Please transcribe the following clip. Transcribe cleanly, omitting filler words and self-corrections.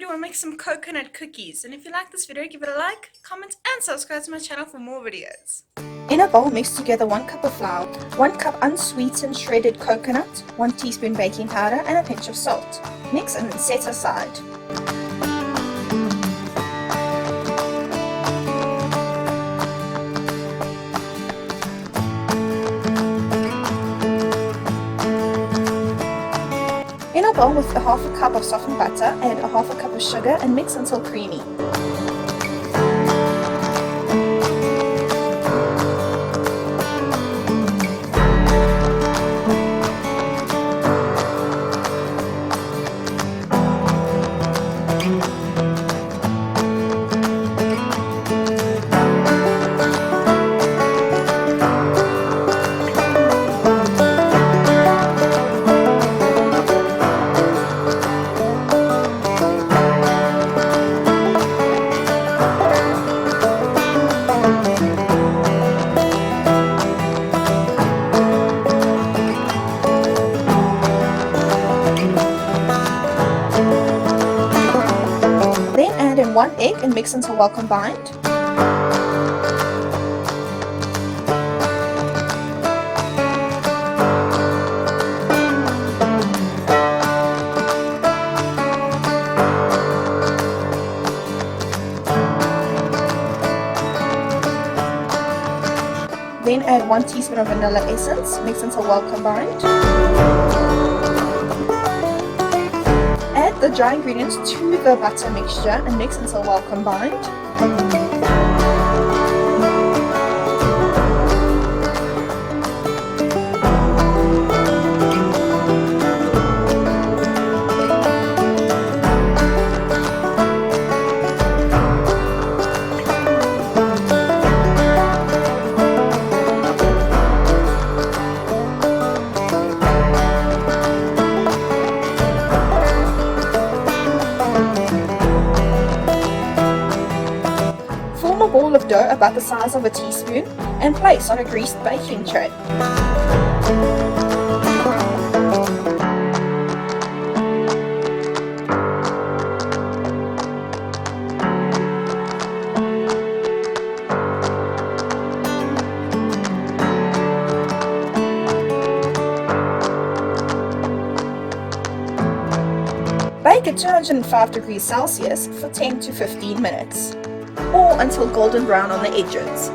video and make some coconut cookies. And if you like this video, give it a like, comment and subscribe to my channel for more videos. In a bowl, mix together 1 cup of flour, 1 cup unsweetened shredded coconut, 1 teaspoon baking powder and a pinch of salt. Mix and then set aside. In a bowl with a half a cup of softened butter, add a half a cup of sugar and mix until creamy. Then add in 1 egg and mix until well combined. Then add 1 teaspoon of vanilla essence, mix until well combined. Add the dry ingredients to the butter mixture and mix until well combined. Form a ball of dough about the size of a teaspoon and place on a greased baking tray. Bake at 205 degrees Celsius for 10 to 15 minutes, or until golden brown on the edges.